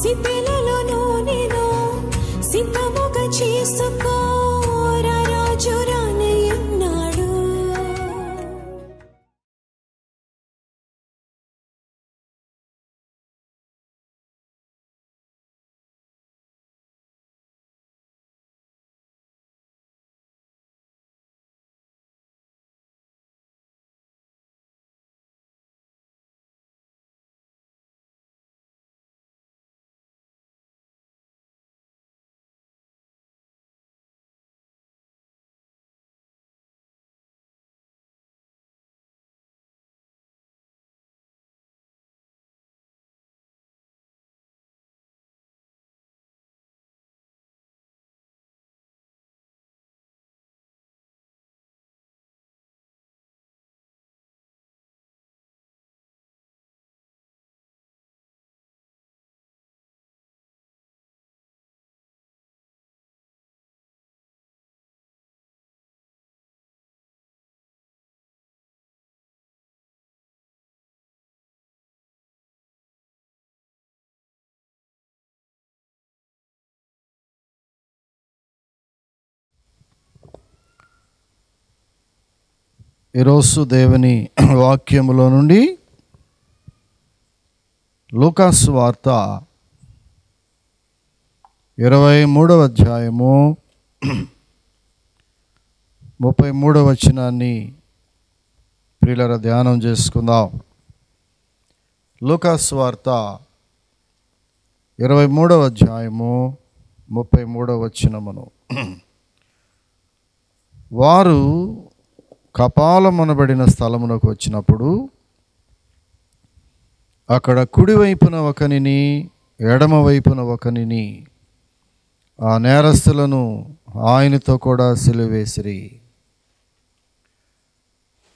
సిపెలలో నేను సిద్ధముగా చేసుకో రాజు రానయ్యన్నాడు. ఈరోజు దేవుని వాక్యములో నుండి లూకాసు వార్త 23వ అధ్యాయము 33వ వచనాన్ని ప్రియులారా ధ్యానం చేసుకుందాం. లూకాసు వార్త 23వ అధ్యాయము 33వ వచనమును. వారు కపాలమనబడిన స్థలమునకు వచ్చినప్పుడు అక్కడ కుడివైపున ఒకనిని ఎడమవైపున ఒకనిని ఆ నేరస్తులను ఆయనతో కూడా సిలువేసిరి.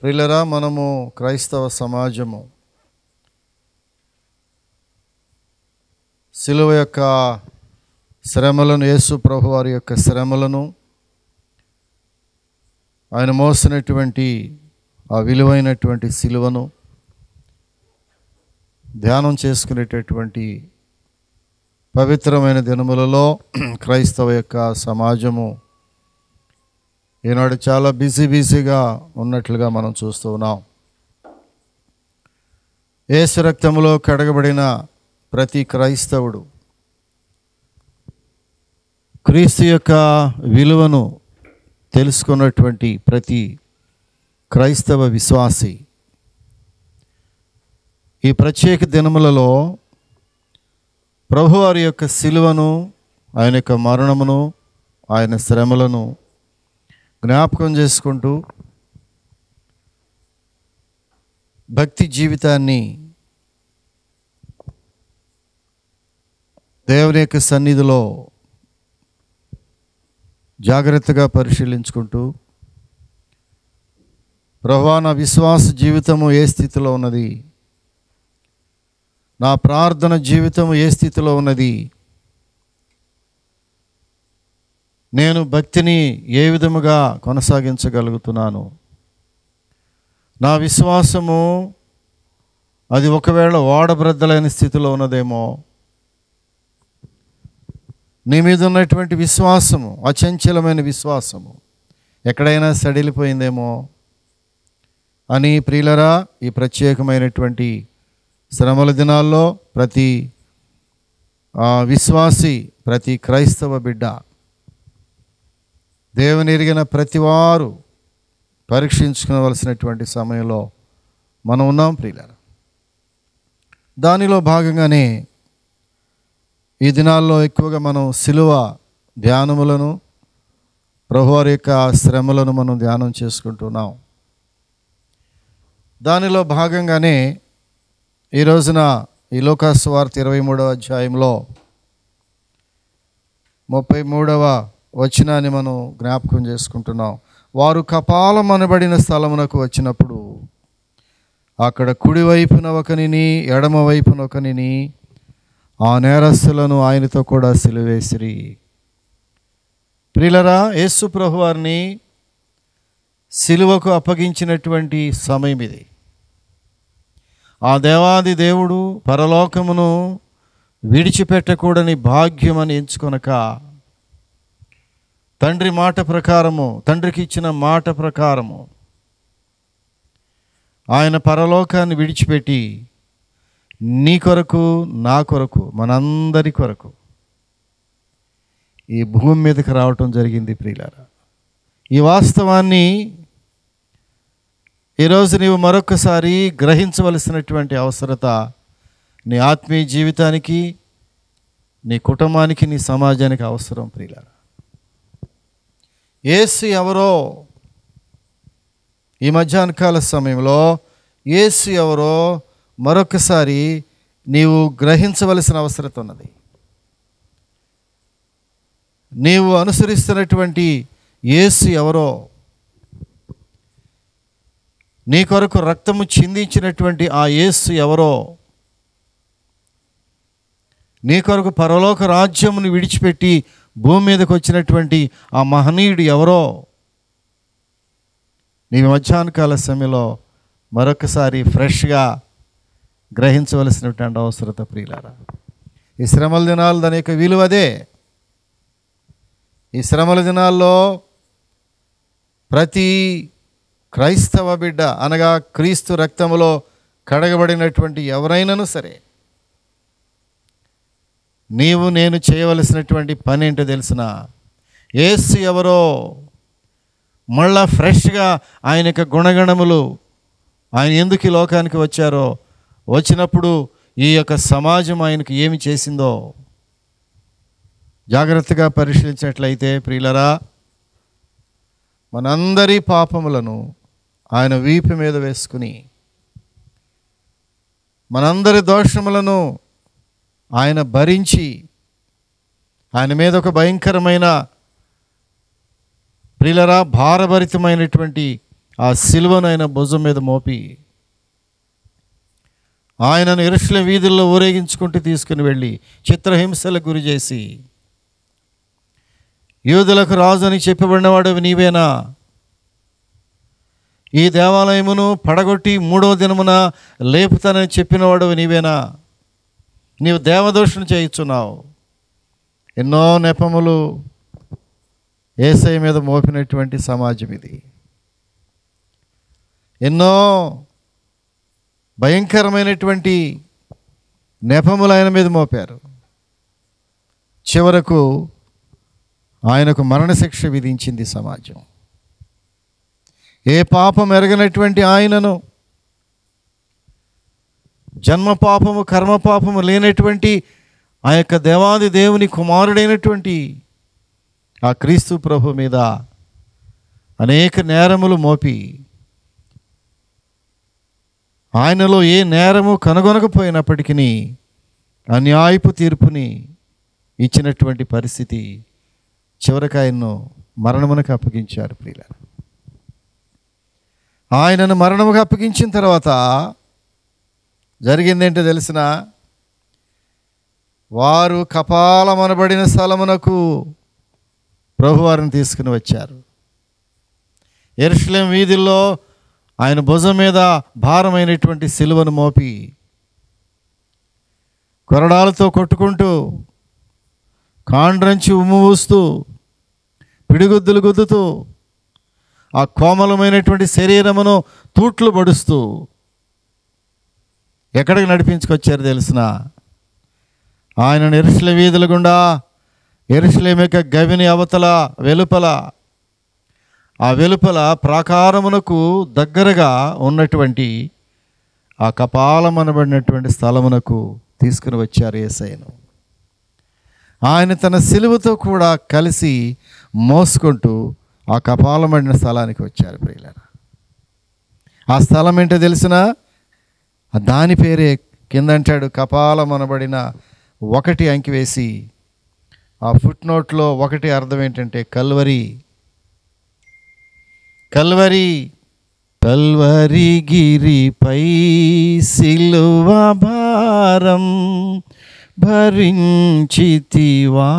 ప్రియులారా, మనము క్రైస్తవ సమాజము సిలువ యొక్క శ్రమలను, యేసు ప్రభువారి యొక్క శ్రమలను, ఆయన మోసినటువంటి ఆ విలువైనటువంటి సిలువను ధ్యానం చేసుకునేటటువంటి పవిత్రమైన దినములలో క్రైస్తవ యొక్క సమాజము ఈనాడు చాలా బిజీగా ఉన్నట్లుగా మనం చూస్తూ ఉన్నాం. యేసు రక్తములో కడగబడిన ప్రతి క్రైస్తవుడు క్రీస్తు యొక్క విలువను తెలుసుకున్నటువంటి ప్రతి క్రైస్తవ విశ్వాసి ఈ ప్రత్యేక దినములలో ప్రభువారి యొక్క సిలువను, ఆయన యొక్క మరణమును, ఆయన శ్రమలను జ్ఞాపకం చేసుకుంటూ భక్తి జీవితాన్ని దేవుని యొక్క సన్నిధిలో జాగ్రత్తగా పరిశీలించుకుంటూ, ప్రభువా, నా విశ్వాస జీవితము ఏ స్థితిలో ఉన్నది, నా ప్రార్థన జీవితము ఏ స్థితిలో ఉన్నది, నేను భక్తిని ఏ విధముగా కొనసాగించగలుగుతున్నాను, నా విశ్వాసము అది ఒకవేళ ఓడబ్రద్దలైన స్థితిలో ఉన్నదేమో, నీ మీద ఉన్నటువంటి విశ్వాసము, అచంచలమైన విశ్వాసము ఎక్కడైనా సడిలిపోయిందేమో అని ప్రియులరా, ఈ ప్రత్యేకమైనటువంటి శ్రమల దినాల్లో ప్రతి విశ్వాసి, ప్రతి క్రైస్తవ బిడ్డ, దేవుని ఎరిగిన ప్రతివారు పరీక్షించుకోవలసినటువంటి సమయంలో మనం ఉన్నాం ప్రియులరా. దానిలో భాగంగానే ఈ దినాల్లో ఎక్కువగా మనం సిలువ ధ్యానములను, ప్రభువారి యొక్క శ్రమలను మనం ధ్యానం చేసుకుంటున్నాం. దానిలో భాగంగానే ఈ రోజున ఈ లూకాసు వార్త 23వ అధ్యాయంలో 33వ వచనాన్ని మనం జ్ఞాపకం చేసుకుంటున్నాం. వారు కపాలమనబడిన స్థలమునకు వచ్చినప్పుడు అక్కడ కుడివైపున ఒకనిని ఎడమవైపున ఒకనిని ఆ నేరస్తులను ఆయనతో కూడా సిలువేసిరి. ప్రియులరా, యేసు ప్రభువారిని సిలువకు అప్పగించినటువంటి సమయం ఇది. ఆ దేవాది దేవుడు పరలోకమును విడిచిపెట్టకూడని భాగ్యమని ఎంచుకొనక తండ్రి మాట ప్రకారము, తండ్రికి ఇచ్చిన మాట ప్రకారము ఆయన పరలోకాన్ని విడిచిపెట్టి నీ కొరకు, నా కొరకు, మనందరి కొరకు ఈ భూమి మీదకి రావటం జరిగింది ప్రియులారా. ఈ వాస్తవాన్ని ఈరోజు నీవు మరొకసారి గ్రహించవలసినటువంటి అవసరత నీ ఆత్మీయ జీవితానికి, నీ కుటుంబానికి, నీ సమాజానికి అవసరం ప్రియులారా. యేసు ఎవరో, ఈ మధ్యాహ్న కాల సమయంలో యేసు ఎవరో మరొకసారి నీవు గ్రహించవలసిన అవసరం ఉన్నది. నీవు అనుసరిస్తున్నటువంటి యేసు ఎవరో, నీ కొరకు రక్తము చిందించినటువంటి ఆ యేసు ఎవరో, నీ కొరకు పరలోక రాజ్యమును విడిచిపెట్టి భూమి మీదకి వచ్చినటువంటి ఆ మహనీయుడు ఎవరో నీ మధ్యాహ్న కాల సమయంలో మరొకసారి ఫ్రెష్గా గ్రహించవలసినటువంటి అవసరత ప్రియులారా. ఈ శ్రమల దినాలు దాని యొక్క విలువ అదే. ఈ శ్రమల దినాల్లో ప్రతి క్రైస్తవ బిడ్డ అనగా క్రీస్తు రక్తములో కడగబడినటువంటి ఎవరైనాను సరే, నీవు నేను చేయవలసినటువంటి పని ఏంటో తెలిసిన, యేసు ఎవరో మళ్ళా ఫ్రెష్గా ఆయన యొక్క గుణగణములు, ఆయన ఎందుకు ఈ లోకానికి వచ్చారో, వచ్చినప్పుడు ఈ యొక్క సమాజం ఆయనకు ఏమి చేసిందో జాగ్రత్తగా పరిశీలించినట్లయితే ప్రియులరా, మనందరి పాపములను ఆయన వీపు మీద వేసుకుని, మనందరి దోషములను ఆయన భరించి, ఆయన మీద ఒక భయంకరమైన ప్రియులరా భారభరితమైనటువంటి ఆ సిలువను ఆయన భుజం మీద మోపి ఆయనను యెరూషలేము వీధుల్లో ఊరేగించుకుంటూ తీసుకుని వెళ్ళి చిత్రహింసలకు గురి చేసి, యూదులకు రాజు అని చెప్పబడినవాడు నీవేనా, ఈ దేవాలయమును పడగొట్టి 3వ దినమున లేపుతానని చెప్పినవాడు నీవేనా, నీవు దేవదోషణ చేయుచున్నావు. ఎన్నో నెపములు యేసయ్య మీద మోపినటువంటి సమాజం ఇది. ఎన్నో భయంకరమైనటువంటి నెపములు ఆయన మీద మోపారు. చివరకు ఆయనకు మరణశిక్ష విధించింది సమాజం. ఏ పాపం ఎరగనటువంటి ఆయనను, జన్మ పాపము కర్మ పాపము లేనటువంటి ఆ యొక్క దేవాది దేవుని కుమారుడైనటువంటి ఆ క్రీస్తు ప్రభు మీద అనేక నేరములు మోపి, ఆయనలో ఏ నేరము కనుగొనకపోయినప్పటికీ అన్యాయపు తీర్పుని ఇచ్చినటువంటి పరిస్థితి, చివరికి ఆయన్ను మరణమునకు అప్పగించారు ప్రియులారా. ఆయనను మరణముకు అప్పగించిన తర్వాత జరిగిందేంటో తెలిసిన, వారు కపాలమనబడిన స్థలమునకు ప్రభువారిని తీసుకుని వచ్చారు. యెరూషలేము వీధుల్లో ఆయన భుజం మీద భారమైనటువంటి సిలువను మోపి కొరడాలతో కొట్టుకుంటూ, కాండ్రంచి ఉమ్మువూస్తూ, పిడిగుద్దులు గుద్దుతూ, ఆ కోమలమైనటువంటి శరీరమును తూట్లు పడుస్తూ ఎక్కడికి నడిపించుకొచ్చారు తెలిసిన, ఆయనను యెరూషలేము వీధుల గుండా, యెరూషలేము యొక్క గవిని అవతల వెలుపల, ఆ వెలుపల ప్రాకారమునకు దగ్గరగా ఉన్నటువంటి ఆ కపాలమనబడినటువంటి స్థలమునకు తీసుకుని వచ్చారు యేసయ్యను. ఆయన తన సిలువతో కూడా కలిసి మోసుకుంటూ ఆ కపాలమడిన స్థలానికి వచ్చారు ప్రియులారా. ఆ స్థలం ఏంటో తెలిసిన, దాని పేరే కింద అంటాడు కపాలమనబడిన 1 అంకి వేసి, ఆ ఫుట్ నోట్లో 1 అర్థం ఏంటంటే కల్వరి. కల్వరి కల్వరి గిరిపై సిలువ భారం భరించితివా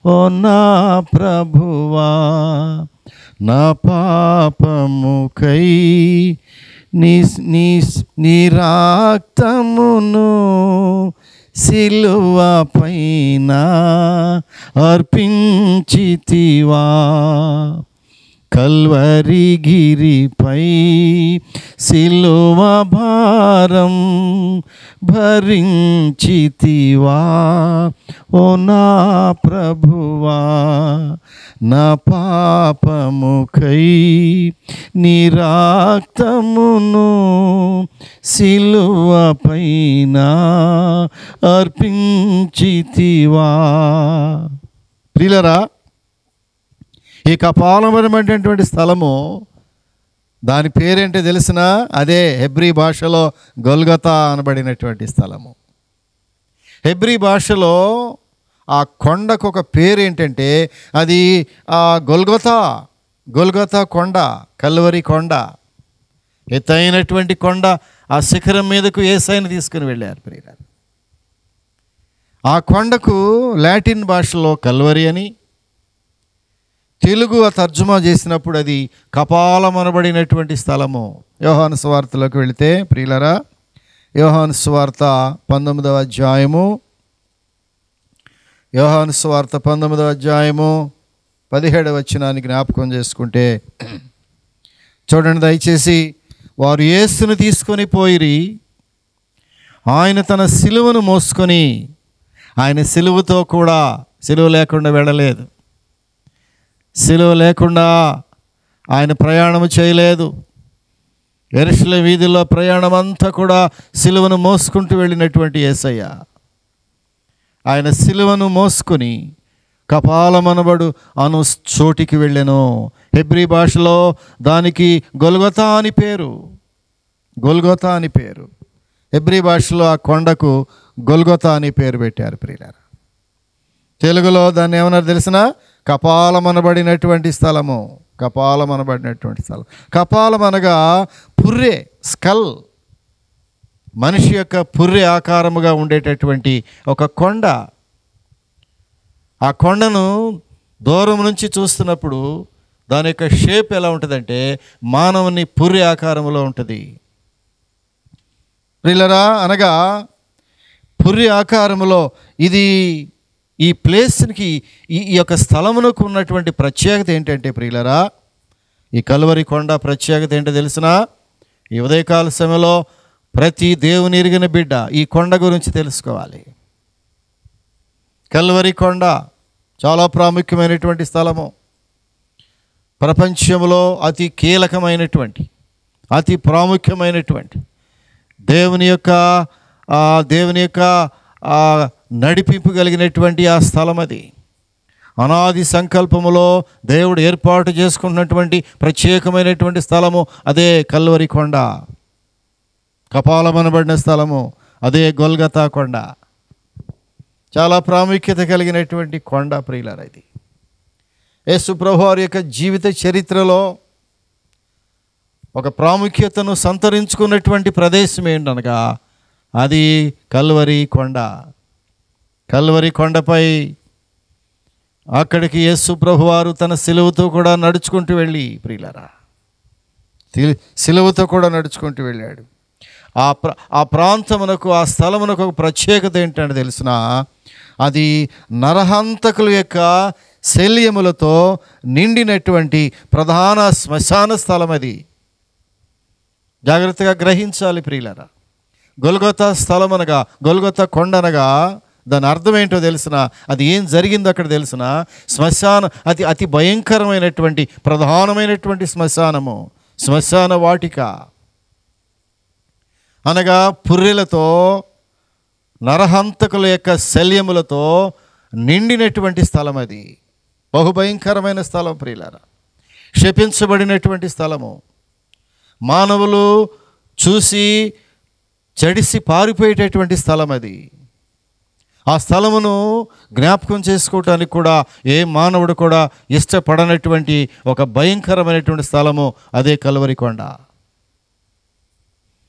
ఓ నా ప్రభువా, నా పాపముకై నీ రక్తమును సిలువ పైన అర్పించితివా, కల్వరి గిరిపై సిలువ భారం భరించితివా, ఓ నా ప్రభువా, నా పాపముకై నీ రక్తమును సిలువ పైన అర్పించితివా. ప్రియులారా, ఈ కపాలమనేటువంటి స్థలము, దాని పేరేంటో తెలిసిన, అదే హెబ్రీ భాషలో గొల్గొతా అనబడినటువంటి స్థలము. హెబ్రీ భాషలో ఆ కొండకు ఒక పేరు ఏంటంటే అది గొల్గొతా కొండ, కల్వరి కొండ, ఎత్తైనటువంటి కొండ. ఆ శిఖరం మీదకు యేసయ్యను తీసుకుని వెళ్ళారు ప్రియులారా. ఆ కొండకు లాటిన్ భాషలో కల్వరి అని, తెలుగు తర్జుమా చేసినప్పుడు అది కపాలమనబడినటువంటి స్థలము. యోహాను సువార్తలోకి వెళితే ప్రియులారా, యోహాను సువార్త 19వ అధ్యాయము, యోహాను సువార్త 19వ అధ్యాయము 17వ వచనాన్ని జ్ఞాపకం చేసుకుంటే చూడండి దయచేసి. వారు యేసును తీసుకొని పోయిరి, ఆయన తన సిలువను మోసుకొని, ఆయన సిలువతో కూడా, సిలువ లేకుండా వెళ్ళలేదు, సిలువ లేకుండా ఆయన ప్రయాణము చేయలేదు. యెరూషలేము వీధుల్లో ప్రయాణం అంతా కూడా సిలువను మోసుకుంటూ వెళ్ళినటువంటి యేసయ్య ఆయన సిలువను మోసుకొని కపాలమనబడు అను చోటికి వెళ్ళెను. హెబ్రీ భాషలో దానికి గొల్గొతా అని పేరు, గొల్గొతా అని పేరు. హెబ్రీ భాషలో ఆ కొండకు గొల్గొతా అని పేరు పెట్టారు ప్రియులారా. తెలుగులో దాన్ని ఏమన్నారు తెలిసిన, కపాలమనబడినటువంటి స్థలము, కపాలమనబడినటువంటి స్థలం. కపాలం అనగా పుర్రె, స్కల్, మనిషి యొక్క పుర్రె ఆకారముగా ఉండేటటువంటి ఒక కొండ. ఆ కొండను దూరం నుంచి చూస్తున్నప్పుడు దాని యొక్క షేప్ ఎలా ఉంటుందంటే మానవుని పుర్రె ఆకారంలో ఉంటుంది ప్రియులారా. అనగా పుర్రె ఆకారములో ఇది ఈ ప్లేస్కి, ఈ యొక్క స్థలమునకు ఉన్నటువంటి ప్రత్యేకత ఏంటంటే ప్రియులారా, ఈ కల్వరి కొండ ప్రత్యేకత ఏంటో తెలిసిన, ఈ ఉదయకాల సమయంలో ప్రతి దేవుని ఎరిగిన బిడ్డ ఈ కొండ గురించి తెలుసుకోవాలి. కల్వరి కొండ చాలా ప్రాముఖ్యమైనటువంటి స్థలము. ప్రపంచంలో అతి కీలకమైనటువంటి, అతి ప్రాముఖ్యమైనటువంటి దేవుని యొక్క నడిపింపు కలిగినటువంటి ఆ స్థలం అది. అనాది సంకల్పములో దేవుడు ఏర్పాటు చేసుకున్నటువంటి ప్రత్యేకమైనటువంటి స్థలము అదే కల్వరి కొండ, కపాలమనబడిన స్థలము అదే గొల్గొతా కొండ. చాలా ప్రాముఖ్యత కలిగినటువంటి కొండ ప్రియులారా. ఇది యేసు ప్రభువారి యొక్క జీవిత చరిత్రలో ఒక ప్రాముఖ్యతను సంతరించుకున్నటువంటి ప్రదేశం ఏంటనగా అది కల్వరి కొండ. కల్వరి కొండపై అక్కడికి యేసు ప్రభువారు తన సిలువతో కూడా నడుచుకుంటూ వెళ్ళి ప్రియులారా, సిలువతో కూడా నడుచుకుంటూ వెళ్ళాడు. ఆ ప్రాంతమునకు, ఆ స్థలమునకు ఒక ప్రత్యేకత ఏంటంటే తెలిసిన, అది నరహంతకుల యొక్క శల్యములతో నిండినటువంటి ప్రధాన శ్మశాన స్థలం. అది జాగ్రత్తగా గ్రహించాలి ప్రియులారా. గొల్గొతా స్థలం అనగా, గొల్గొతా కొండ అనగా దాని అర్థం ఏంటో తెలిసిన, అది ఏం జరిగిందో అక్కడ తెలిసిన, శ్మశాన, అతి భయంకరమైనటువంటి ప్రధానమైనటువంటి శ్మశానము, శ్మశాన వాటిక అనగా పుర్రెలతో, నరహంతకుల యొక్క శల్యములతో నిండినటువంటి స్థలం. అది బహుభయంకరమైన స్థలం ప్రియులారా. శపించబడినటువంటి స్థలము, మానవులు చూసి చెడిసి పారిపోయేటటువంటి స్థలం అది. ఆ స్థలమును జ్ఞాపకం చేసుకోవటానికి కూడా ఏ మానవుడు కూడా ఇష్టపడనటువంటి ఒక భయంకరమైనటువంటి స్థలము అదే కల్వరి కొండ.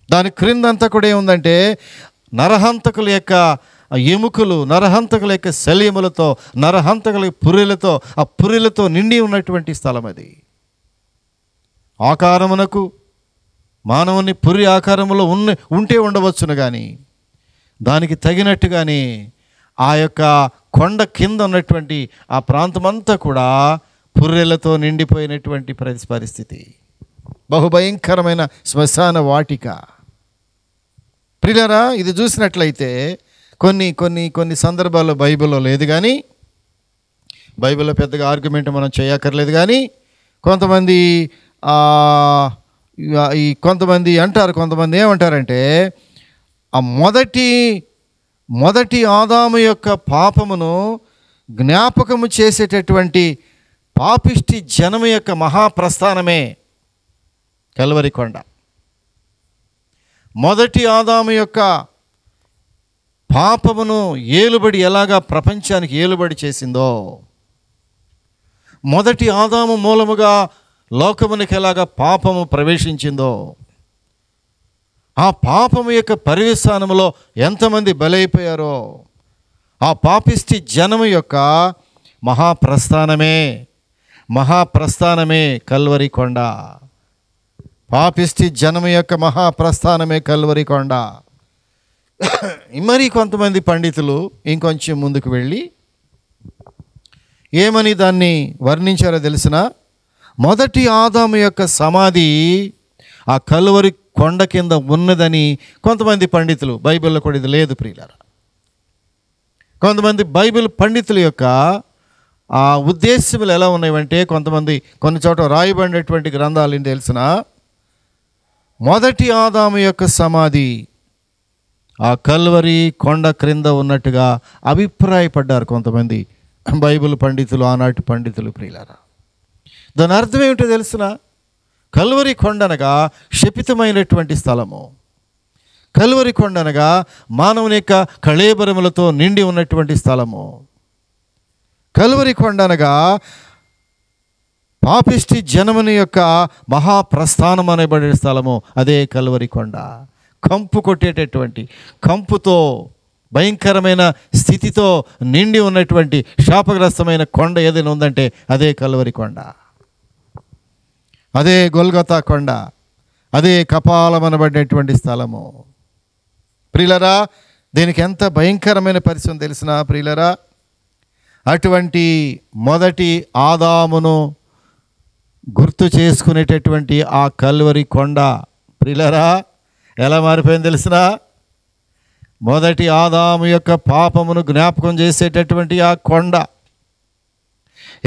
దాని క్రిందంతా కూడా ఏముందంటే నరహంతకుల యొక్క ఎముకలు, నరహంతకుల యొక్క శల్యములతో, నరహంతకుల పుర్రెలతో, ఆ పుర్రెలతో నిండి ఉన్నటువంటి స్థలం అది. ఆకారమునకు మానవుని పుర్రె ఆకారములో ఉంటే ఉండవచ్చును, కానీ దానికి తగినట్టుగానే ఆ యొక్క కొండ కింద ఉన్నటువంటి ఆ ప్రాంతమంతా కూడా పుర్రెలతో నిండిపోయినటువంటి పరిస్థితి. బహుభయంకరమైన శ్మశాన వాటిక. ప్రియులారా, ఇది చూసినట్లయితే కొన్ని సందర్భాల్లో బైబిల్లో లేదు, కానీ బైబిల్లో పెద్దగా ఆర్గ్యుమెంట్ మనం చేయక్కర్లేదు. కానీ కొంతమంది అంటారు, కొంతమంది ఏమంటారంటే ఆ మొదటి ఆదాము యొక్క పాపమును జ్ఞాపకము చేసేటటువంటి పాపిష్టి జనము యొక్క మహాప్రస్థానమే కల్వరి కొండ. మొదటి ఆదాము యొక్క పాపమును ఏలుబడి ఎలాగా ప్రపంచానికి ఏలుబడి చేసిందో, మొదటి ఆదాము మూలముగా లోకమునికి ఎలాగా పాపము ప్రవేశించిందో, ఆ పాపము యొక్క పర్యవసానములో ఎంతమంది బలైపోయారో, ఆ పాపిష్టి జనము యొక్క మహాప్రస్థానమే కల్వరి కొండ. పాపిష్టి జనము యొక్క మహాప్రస్థానమే కల్వరి కొండ. మరి కొంతమంది పండితులు ఇంకొంచెం ముందుకు వెళ్ళి ఏమని దాన్ని వర్ణించారో తెలిసిన, మొదటి ఆదాము యొక్క సమాధి ఆ కల్వరి కొండ కింద ఉన్నదని కొంతమంది పండితులు, బైబిల్లో కూడా ఇది లేదు ప్రియులారా, కొంతమంది బైబిల్ పండితుల యొక్క ఆ ఉద్దేశములు ఎలా ఉన్నాయంటే, కొన్ని చోట రాయబడినటువంటి గ్రంథాలు ఏం తెలిసిన, మొదటి ఆదాము యొక్క సమాధి ఆ కల్వరి కొండ క్రింద ఉన్నట్టుగా అభిప్రాయపడ్డారు కొంతమంది బైబిల్ పండితులు, ఆనాటి పండితులు ప్రియులారా. దాని అర్థం ఏమిటో తెలిసిన, కల్వరి కొండ అనగా శపితమైనటువంటి స్థలము. కల్వరి కొండ అనగా మానవుని యొక్క కళేబరములతో నిండి ఉన్నటువంటి స్థలము. కల్వరి కొండ అనగా పాపిష్టి జనముని యొక్క మహాప్రస్థానం అనబడే స్థలము. అదే కల్వరి కొండ. కంపు కొట్టేటటువంటి, కంపుతో భయంకరమైన స్థితితో నిండి ఉన్నటువంటి శాపగ్రస్తమైన కొండ ఏదైనా ఉందంటే అదే కల్వరి కొండ, అదే గొల్గొతా కొండ, అదే కపాలమనబడినటువంటి స్థలము. ప్రియులరా, దీనికి ఎంత భయంకరమైన పరిస్థితి తెలిసిన ప్రియులరా, అటువంటి మొదటి ఆదామును గుర్తు చేసుకునేటటువంటి ఆ కల్వరి కొండ ప్రియులరా ఎలా మారిపోయింది తెలిసిన, మొదటి ఆదాము యొక్క పాపమును జ్ఞాపకం చేసేటటువంటి ఆ కొండ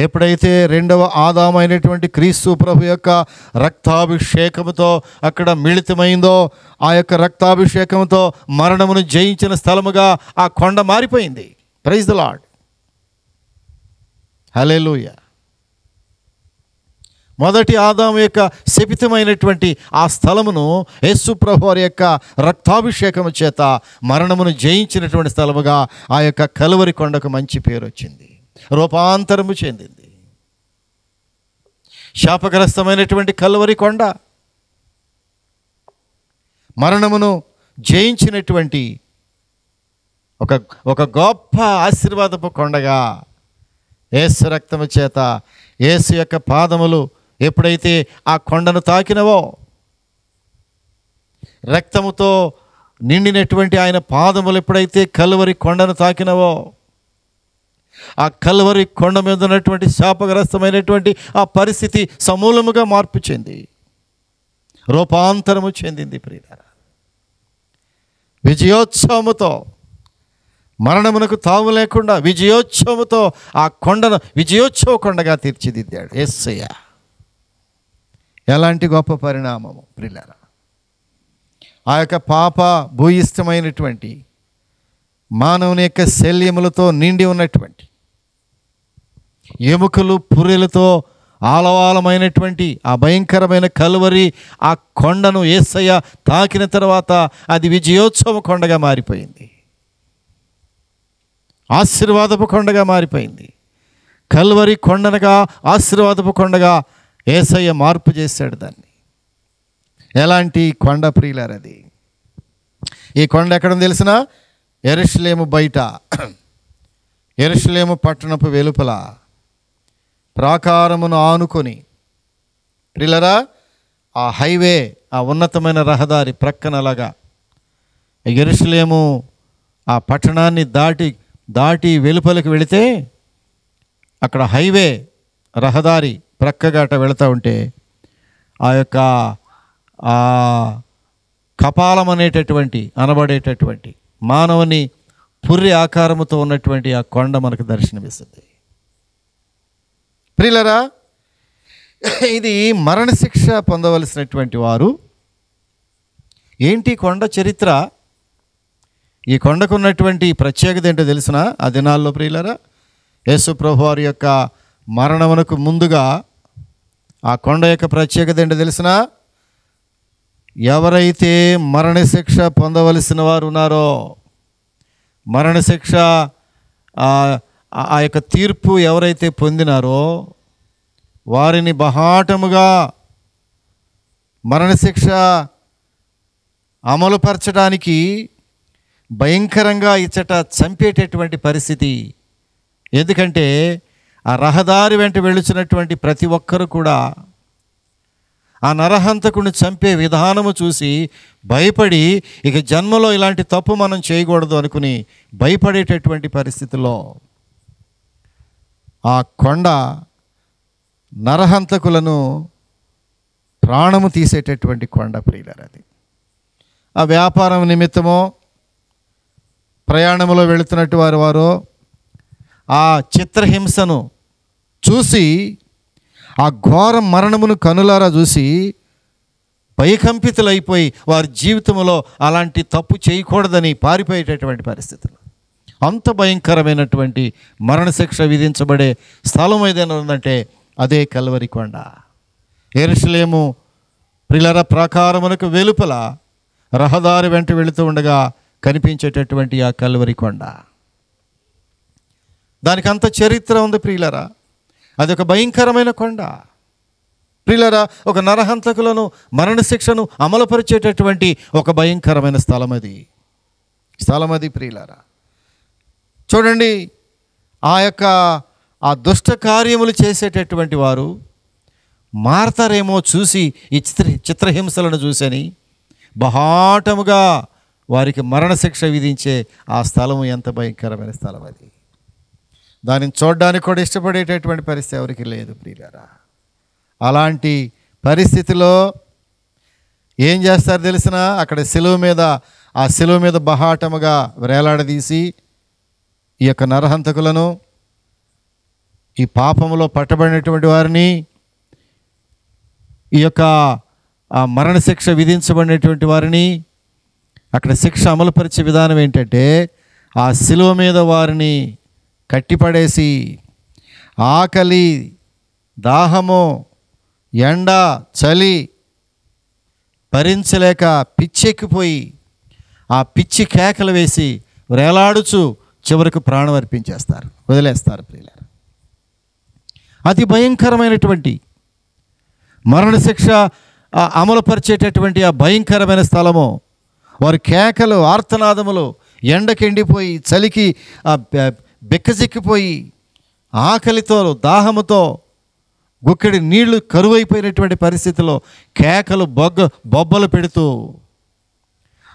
ఎప్పుడైతే రెండవ ఆదాము అయినటువంటి క్రీస్తు ప్రభు యొక్క రక్తాభిషేకముతో అక్కడ మిళితమైందో, ఆ యొక్క రక్తాభిషేకంతో మరణమును జయించిన స్థలముగా ఆ కొండ మారిపోయింది. ప్రైజ్ ది లార్డ్, హల్లెలూయా. మొదటి ఆదాము యొక్క శపితమైనటువంటి ఆ స్థలమును యేసు ప్రభు వారి యొక్క రక్తాభిషేకము చేత మరణమును జయించినటువంటి స్థలముగా ఆ యొక్క కల్వరి కొండకు మంచి పేరు వచ్చింది, రూపాంతరము చెందింది. శాపగ్రస్తమైనటువంటి కల్వరి కొండ మరణమును జయించినటువంటి ఒక గొప్ప ఆశీర్వాదపు కొండగా యేసు రక్తము చేత, యేసు యొక్క పాదములు ఎప్పుడైతే ఆ కొండను తాకినవో, రక్తముతో నిండినటువంటి ఆయన పాదములు ఎప్పుడైతే కల్వరి కొండను తాకినవో, ఆ కల్వరి కొండ మీద ఉన్నటువంటి శాపగ్రస్తమైనటువంటి ఆ పరిస్థితి సమూలముగా మార్పు చెంది రూపాంతరము చెందింది. ప్రియులారా, విజయోత్సవముతో, మరణమునకు తావు లేకుండా విజయోత్సవముతో ఆ కొండను విజయోత్సవ కొండగా తీర్చిదిద్దాడు యేసయ్య. ఎలాంటి గొప్ప పరిణామము ప్రియులారా. ఆ యొక్క పాప భూయిష్టమైనటువంటి మానవుని యొక్క శల్యములతో నిండి ఉన్నటువంటి, ఎముకలు పుర్రెలతో ఆలవాలమైనటువంటి ఆ భయంకరమైన కల్వరి ఆ కొండను యేసయ్య తాకిన తర్వాత అది విజయోత్సవ కొండగా మారిపోయింది, ఆశీర్వాదపు కొండగా మారిపోయింది. కల్వరి కొండనగా ఆశీర్వాదపు కొండగా యేసయ్య మార్పు చేశాడు దాన్ని. ఎలాంటి కొండ ప్రియులారు అది. ఈ కొండ ఎక్కడ తెలిసిన, యెరూషలేము బయట, యెరూషలేము పట్టణపు వెలుపల ప్రాకారమును ఆనుకొని ప్రియులారా, ఆ హైవే, ఆ ఉన్నతమైన రహదారి ప్రక్కన అలాగా యెరూషలేము ఆ పట్టణాన్ని దాటి వెలుపలికి వెళితే అక్కడ హైవే రహదారి ప్రక్కగాట వెళుతూ ఉంటే ఆ యొక్క కపాలం అనబడేటటువంటి మానవుని పుర్రి ఆకారముతో ఉన్నటువంటి ఆ కొండ మనకు దర్శనమిస్తుంది. ప్రియులరా, ఇది మరణశిక్ష పొందవలసినటువంటి వారు. ఏంటి కొండ చరిత్ర? ఈ కొండకు ఉన్నటువంటి ప్రత్యేకత ఏంటో తెలిసిన ఆ దినాల్లో ప్రియులరా, యేసు ప్రభు వారి యొక్క మరణమునకు ముందుగా ఆ కొండ యొక్క ప్రత్యేకత ఏంటో తెలిసిన, ఎవరైతే మరణశిక్ష పొందవలసిన వారు ఉన్నారో, మరణశిక్ష ఆ యొక్క తీర్పు ఎవరైతే పొందినారో వారిని బహాటముగా మరణశిక్ష అమలుపరచడానికి భయంకరంగా ఇచ్చట చంపేటటువంటి పరిస్థితి. ఎందుకంటే ఆ రహదారి వెంట వెళుచున్నటువంటి ప్రతి ఒక్కరు కూడా ఆ నరహంతకుని చంపే విధానము చూసి భయపడి ఇక జన్మలో ఇలాంటి తప్పు మనం చేయకూడదు అనుకుని భయపడేటటువంటి పరిస్థితిలో ఆ కొండ నరహంతకులను ప్రాణము తీసేటటువంటి కొండ ప్రియులారా. అది ఆ వ్యాపారం నిమిత్తమో ప్రయాణంలో వెళుతున్నట్టు వారు ఆ చిత్రహింసను చూసి, ఆ ఘోర మరణమును కనులారా చూసి భయకంపితులైపోయి వారి జీవితంలో అలాంటి తప్పు చేయకూడదని పారిపోయేటటువంటి పరిస్థితులు. అంత భయంకరమైనటువంటి మరణశిక్ష విధించబడే స్థలం ఏదైనా ఉందంటే అదే కల్వరి కొండ. యెరూషలేము ప్రియులారా ప్రాకారమునకు వెలుపల రహదారి వెంట వెళుతూ ఉండగా కనిపించేటటువంటి ఆ కల్వరి కొండ, దానికి అంత చరిత్ర ఉంది ప్రియులారా. అదొక భయంకరమైన కొండ ప్రియులారా. ఒక నరహంతకులను మరణశిక్షను అమలుపరిచేటటువంటి ఒక భయంకరమైన స్థలం అది ప్రియులారా. చూడండి, ఆ దుష్ట కార్యములు చేసేటటువంటి వారు మారతారేమో చూసి ఈ చిత్రహింసలను చూసని బహాటముగా వారికి మరణశిక్ష విధించే ఆ స్థలము ఎంత భయంకరమైన స్థలం అది. దానిని చూడడానికి కూడా ఇష్టపడేటటువంటి పరిస్థితి ఎవరికి లేదు ప్రియులారా. అలాంటి పరిస్థితిలో ఏం చేస్తారు తెలిసిన, అక్కడ ఆ శిలువ మీద బహాటముగా వేలాడదీసి ఈ యొక్క నరహంతకులను, ఈ పాపములో పట్టబడినటువంటి వారిని, ఈ యొక్క మరణశిక్ష విధించబడినటువంటి వారిని అక్కడ శిక్ష అమలుపరిచే విధానం ఏంటంటే, ఆ శిలువ మీద వారిని కట్టిపడేసి ఆకలి, దాహము, ఎండ, చలి భరించలేక పిచ్చెక్కిపోయి ఆ పిచ్చి కేకలు వేసి వేలాడుచు చివరికి ప్రాణం అర్పించేస్తారు, వదిలేస్తారు ప్రియులారా. అతి భయంకరమైనటువంటి మరణశిక్ష అమలుపరిచేటటువంటి ఆ భయంకరమైన స్థలము. వారి కేకలు, ఆర్తనాదములు ఎండకెండిపోయి, చలికి బెక్కజిక్కిపోయి, ఆకలితో, దాహముతో, గుక్కెడి నీళ్లు కరువైపోయినటువంటి పరిస్థితిలో కేకలు బొబ్బలు పెడుతూ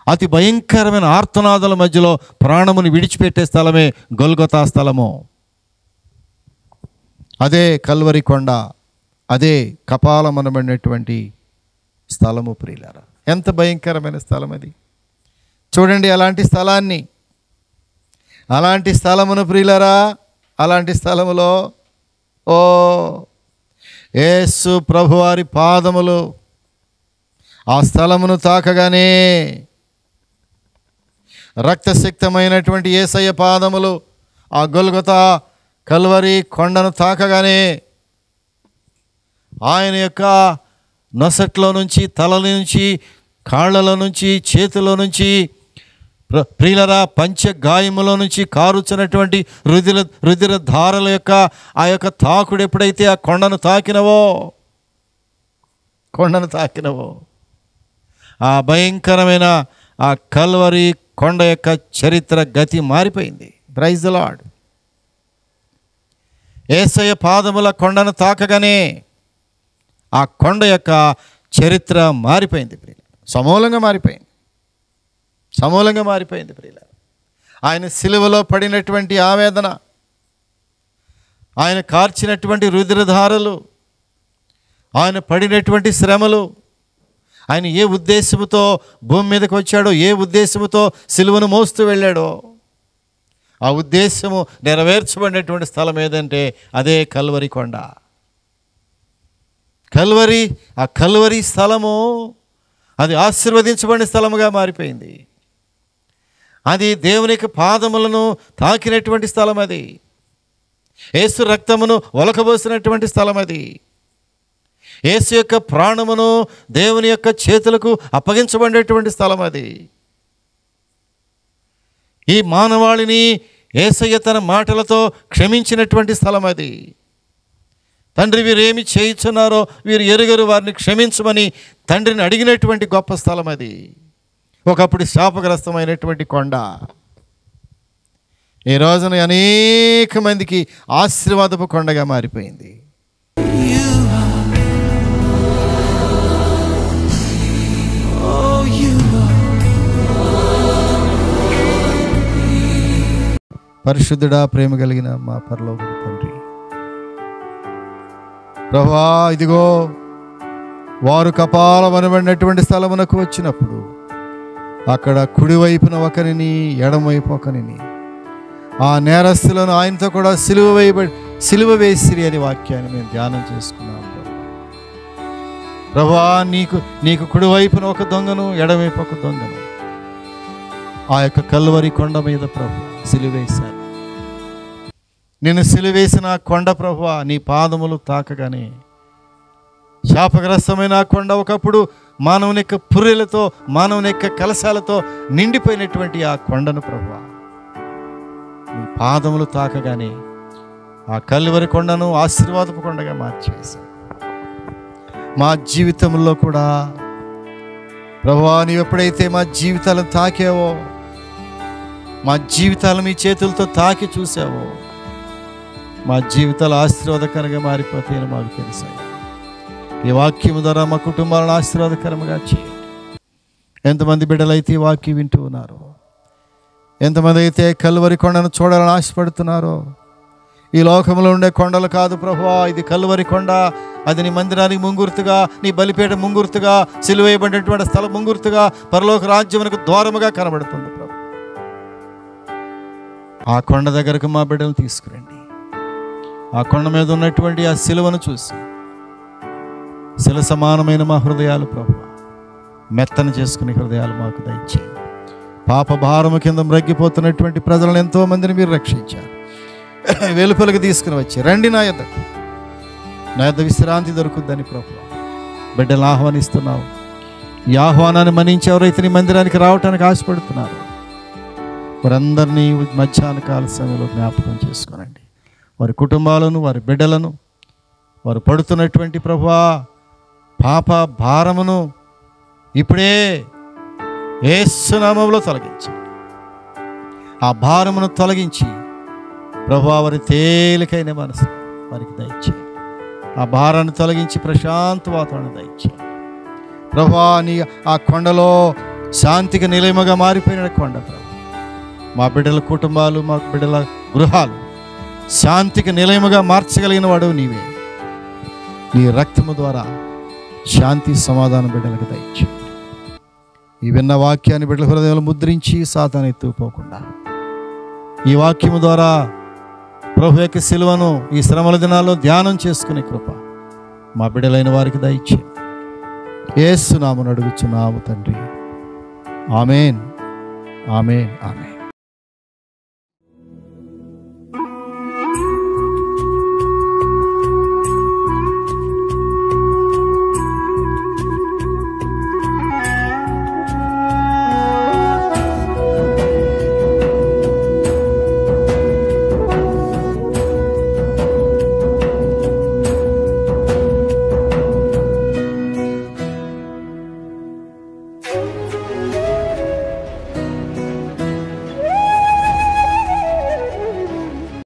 అతి భయంకరమైన ఆర్తనాదాల మధ్యలో ప్రాణముని విడిచిపెట్టే స్థలమే గొల్గొతా స్థలము. అదే కల్వరి కొండ, అదే కపాలమనబడినటువంటి స్థలము ప్రియులారా. ఎంత భయంకరమైన స్థలం అది. చూడండి అలాంటి స్థలమును ప్రియులారా. అలాంటి స్థలములో యేసు ప్రభువారి పాదములు ఆ స్థలమును తాకగానే, రక్తసిక్తమైనటువంటి యేసయ్య పాదములు ఆ గొల్గొతా కల్వరి కొండను తాకగానే ఆయన యొక్క నొసట్లో నుంచి, తల నుంచి, కాళ్ళలో నుంచి, చేతిలో నుంచి, ప్రియులరా పంచగాయములో నుంచి కారుచున్నటువంటి రుధిర ధారల యొక్క ఆ యొక్క తాకుడు ఎప్పుడైతే ఆ కొండను తాకినవో ఆ భయంకరమైన ఆ కల్వరి కొండ యొక్క చరిత్ర గతి మారిపోయింది. Praise the lord. యేసయ్య పాదముల కొండను తాకగానే ఆ కొండ యొక్క చరిత్ర మారిపోయింది ప్రియుల, సమూలంగా మారిపోయింది ప్రియుల. ఆయన సిలువలో పడినటువంటి ఆవేదన, ఆయన కార్చినటువంటి రుధిరధారలు, ఆయన పడినటువంటి శ్రమలు, ఆయన ఏ ఉద్దేశముతో భూమి మీదకి వచ్చాడో, ఏ ఉద్దేశముతో సిలువను మోస్తూ వెళ్ళాడో, ఆ ఉద్దేశము నెరవేర్చబడినటువంటి స్థలం ఏదంటే అదే కల్వరి కొండ. కల్వరి, ఆ కల్వరి స్థలము అది ఆశీర్వదించబడిన స్థలముగా మారిపోయింది. అది దేవుని యొక్క పాదములను తాకినటువంటి స్థలం, అది యేసు రక్తమును ఒలకబోసినటువంటి స్థలం, అది యేసు యొక్క ప్రాణమును దేవుని యొక్క చేతులకు అప్పగించబడినటువంటి స్థలం, అది ఈ మానవాళిని యేసయ్య తన మాటలతో క్షమించినటువంటి స్థలం, అది తండ్రి వీరేమి చేయుచున్నారో వీరు ఎరుగరు, వారిని క్షమించమని తండ్రిని అడిగినటువంటి గొప్ప స్థలం, అది ఒకప్పుడు శాపగ్రస్తమైనటువంటి కొండ ఈ రోజున అనేక మందికి ఆశీర్వాదపు కొండగా మారిపోయింది. పరిశుద్ధుడా, ప్రేమ కలిగిన మా పరలోకపు తండ్రి, ప్రభువా, ఇదిగో వారు కపాలమనబడినటువంటి స్థలమునకు వచ్చినప్పుడు అక్కడ కుడివైపున ఒకరిని, ఎడమవైపు ఒకరిని, ఆ నేరస్తులను ఆయనతో కూడా సిలువ వేసిరి అని వాక్యాన్ని మేము ధ్యానం చేసుకున్నాం. ప్రభువా, నీకు కుడివైపున ఒక దొంగను, ఎడమవైపు ఒక దొంగను ఆ యొక్క కల్వరి కొండ మీద ప్రభు సిలువేశారు. నేను సిలువేసిన కొండ ప్రభువా, నీ పాదములు తాకగానే శాపగ్రస్తమైన ఆ కొండ ఒకప్పుడు మానవుని యొక్క పుర్రెలతో, మానవుని యొక్క కలశాలతో నిండిపోయినటువంటి ఆ కొండను ప్రభువా, నీ పాదములు తాకగానే ఆ కల్వరి కొండను ఆశీర్వాదపు కొండగా మార్చివేశావు. మా జీవితంలో కూడా ప్రభువా, నీవు ఎప్పుడైతే మా జీవితాలను తాకావో, మా జీవితాలను మీ చేతులతో తాకి చూసావో, మా జీవితాలు ఆశీర్వాదకరంగా మారిపోతాయని మాకు తెలుసాయి. ఈ వాక్యము ద్వారా మా కుటుంబాలను ఆశీర్వాదకరంగా చేయండి. ఎంతమంది బిడ్డలైతే ఈ వాక్యం వింటూ ఉన్నారో, ఎంతమంది అయితే కల్వరి కొండను చూడాలని ఆశపడుతున్నారో, ఈ లోకంలో ఉండే కొండలు కాదు ప్రభువా, ఇది కల్వరి కొండ. అది నీ మందిరానికి ముంగుర్తుగా, నీ బలిపేట ముంగుర్తుగా, సిలువేయబడినటువంటి స్థలం ముంగుర్తుగా, పరలోక రాజ్యమునకు ద్వారముగా కనబడుతుంది ప్రభు. ఆ కొండ దగ్గరకు మా బిడ్డలు తీసుకురండి. ఆ కొండ మీద ఉన్నటువంటి ఆ సిలువను చూసి శిల సమానమైన మా హృదయాలు ప్రభువా మెత్తన చేసుకునే హృదయాలు మాకు దయచేయండి. పాప భారము కింద మ్రగ్గిపోతున్నటువంటి ప్రజలను ఎంతో మందిని మీరు రక్షించారు. వెలుపలికి తీసుకుని వచ్చి రండి నా యొద్ద విశ్రాంతి దొరుకుద్దని ప్రభువా బిడ్డలను ఆహ్వానిస్తున్నావు. ఈ ఆహ్వానాన్ని మన్నించి ఎవరైతే నీ మందిరానికి రావటానికి ఆశపడుతున్నారు వారందరినీ మధ్యాహ్న కాల సమయంలో జ్ఞాపకం చేసుకోనండి. వారి కుటుంబాలను, వారి బిడ్డలను, వారు పడుతున్నటువంటి ప్రభువా పాప భారమును ఇప్పుడే యేసు నామములో తొలగించండి. ఆ భారమును తొలగించి ప్రభువా వారి తేలికైన మనసు వారికి దయచేయండి. ఆ భారాన్ని తొలగించి ప్రశాంత వాతావరణం దయచేయండి ప్రభువా. నీ ఆ కొండలో శాంతికి నిలయముగా మారిపోయిన కొండ ప్రభు, మా బిడ్డల కుటుంబాలు, మా బిడ్డల గృహాలు శాంతికి నిలయముగా మార్చగలిగిన వాడు నీవే. నీ రక్తము ద్వారా శాంతి సమాధానం బిడ్డలకు దయచేయండి. ఈ విన్న వాక్యాన్ని బిడ్డల హృదయంలో ముద్రించి సాతాను ఎత్తుకుపోకుండా ఈ వాక్యము ద్వారా ప్రభు యొక్క సిలువను ఈ శ్రమల దినాల్లో ధ్యానం చేసుకునే కృప మా బిడ్డలైన వారికి దయచేయండి. యేసు నామమున అడుగుచున్నాము తండ్రి. ఆమేన్, ఆమేన్, ఆమేన్.